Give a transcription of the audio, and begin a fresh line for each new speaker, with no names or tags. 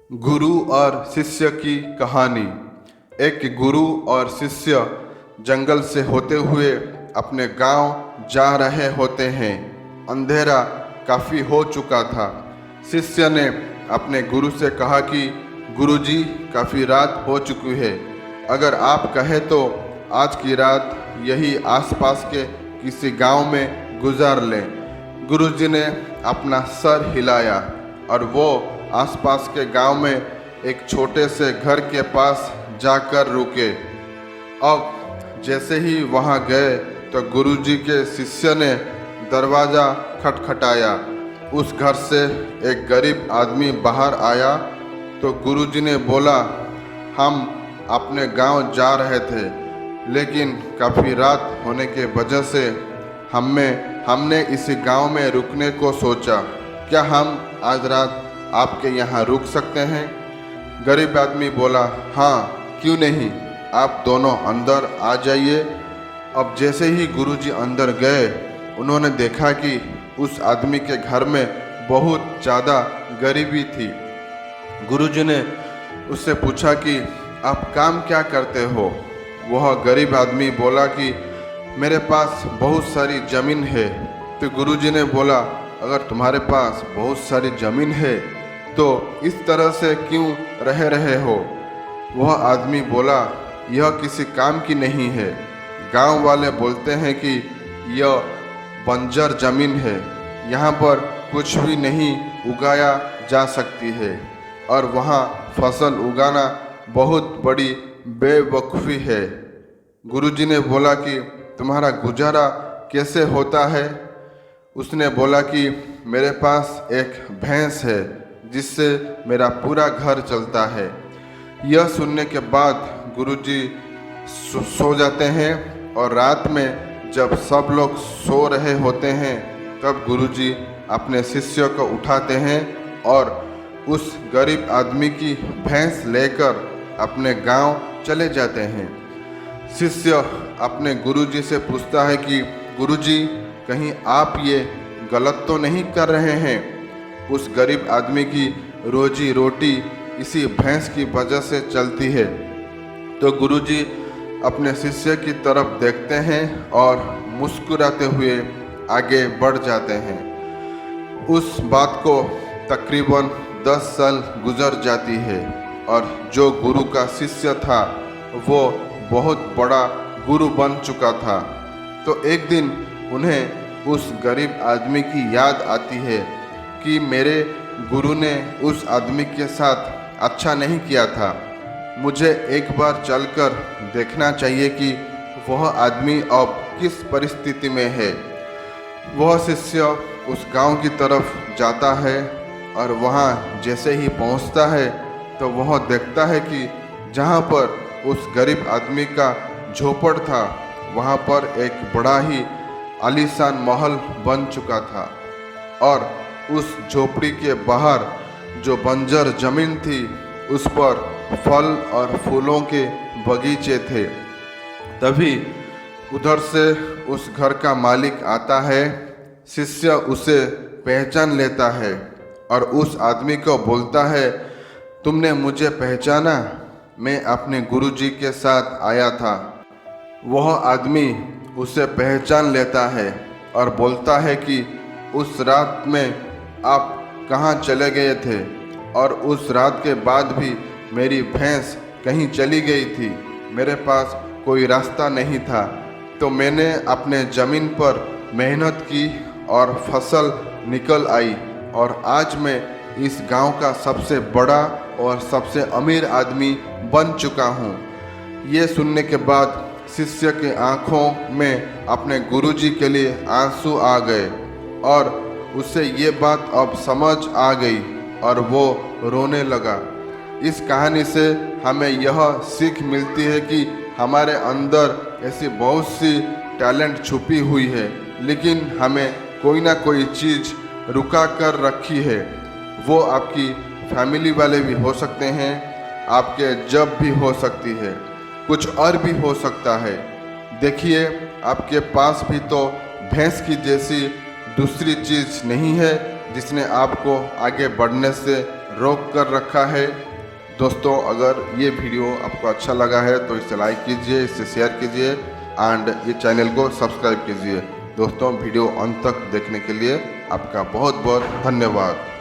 गुरु और शिष्य की कहानी। एक गुरु और शिष्य जंगल से होते हुए अपने गांव जा रहे होते हैं। अंधेरा काफ़ी हो चुका था। शिष्य ने अपने गुरु से कहा कि गुरुजी, काफ़ी रात हो चुकी है, अगर आप कहें तो आज की रात यही आसपास के किसी गांव में गुजार लें। गुरुजी ने अपना सर हिलाया और वो आसपास के गांव में एक छोटे से घर के पास जाकर रुके। अब जैसे ही वहां गए तो गुरुजी के शिष्य ने दरवाज़ा खटखटाया। उस घर से एक गरीब आदमी बाहर आया तो गुरुजी ने बोला, हम अपने गांव जा रहे थे, लेकिन काफ़ी रात होने के वजह से हमने इसी गांव में रुकने को सोचा। क्या हम आज रात आपके यहाँ रुक सकते हैं? गरीब आदमी बोला, हाँ क्यों नहीं, आप दोनों अंदर आ जाइए। अब जैसे ही गुरुजी अंदर गए, उन्होंने देखा कि उस आदमी के घर में बहुत ज़्यादा गरीबी थी। गुरुजी ने उससे पूछा कि आप काम क्या करते हो? वह गरीब आदमी बोला कि मेरे पास बहुत सारी ज़मीन है। तो गुरुजी ने बोला, अगर तुम्हारे पास बहुत सारी ज़मीन है तो इस तरह से क्यों रह रहे हो? वह आदमी बोला, यह किसी काम की नहीं है। गांव वाले बोलते हैं कि यह बंजर ज़मीन है, यहाँ पर कुछ भी नहीं उगाया जा सकती है और वहाँ फसल उगाना बहुत बड़ी बेवकूफ़ी है। गुरुजी ने बोला कि तुम्हारा गुजारा कैसे होता है? उसने बोला कि मेरे पास एक भैंस है जिससे मेरा पूरा घर चलता है। यह सुनने के बाद गुरुजी सो जाते हैं और रात में जब सब लोग सो रहे होते हैं तब गुरुजी अपने शिष्य को उठाते हैं और उस गरीब आदमी की भैंस लेकर अपने गांव चले जाते हैं। शिष्य अपने गुरुजी से पूछता है कि गुरुजी, कहीं आप ये गलत तो नहीं कर रहे हैं? उस गरीब आदमी की रोजी रोटी इसी भैंस की वजह से चलती है। तो गुरुजी अपने शिष्य की तरफ देखते हैं और मुस्कुराते हुए आगे बढ़ जाते हैं। उस बात को तकरीबन 10 साल गुजर जाती है और जो गुरु का शिष्य था वो बहुत बड़ा गुरु बन चुका था। तो एक दिन उन्हें उस गरीब आदमी की याद आती है कि मेरे गुरु ने उस आदमी के साथ अच्छा नहीं किया था। मुझे एक बार चलकर देखना चाहिए कि वह आदमी अब किस परिस्थिति में है। वह शिष्य उस गांव की तरफ जाता है और वहां जैसे ही पहुंचता है तो वह देखता है कि जहां पर उस गरीब आदमी का झोपड़ था, वहां पर एक बड़ा ही आलीशान महल बन चुका था और उस झोपड़ी के बाहर जो बंजर जमीन थी उस पर फल और फूलों के बगीचे थे। तभी उधर से उस घर का मालिक आता है। शिष्य उसे पहचान लेता है और उस आदमी को बोलता है, तुमने मुझे पहचाना? मैं अपने गुरुजी के साथ आया था। वह आदमी उसे पहचान लेता है और बोलता है कि उस रात में आप कहाँ चले गए थे और उस रात के बाद भी मेरी भैंस कहीं चली गई थी। मेरे पास कोई रास्ता नहीं था, तो मैंने अपने ज़मीन पर मेहनत की और फसल निकल आई और आज मैं इस गांव का सबसे बड़ा और सबसे अमीर आदमी बन चुका हूँ। ये सुनने के बाद शिष्य के आँखों में अपने गुरुजी के लिए आंसू आ गए और उसे ये बात अब समझ आ गई और वो रोने लगा। इस कहानी से हमें यह सीख मिलती है कि हमारे अंदर ऐसी बहुत सी टैलेंट छुपी हुई है, लेकिन हमें कोई ना कोई चीज़ रुका कर रखी है। वो आपकी फैमिली वाले भी हो सकते हैं, आपके जॉब भी हो सकती है, कुछ और भी हो सकता है। देखिए, आपके पास भी तो भैंस की जैसी दूसरी चीज़ नहीं है जिसने आपको आगे बढ़ने से रोक कर रखा है। दोस्तों, अगर ये वीडियो आपको अच्छा लगा है तो इसे लाइक कीजिए, इसे शेयर कीजिए एंड ये चैनल को सब्सक्राइब कीजिए। दोस्तों, वीडियो अंत तक देखने के लिए आपका बहुत बहुत धन्यवाद।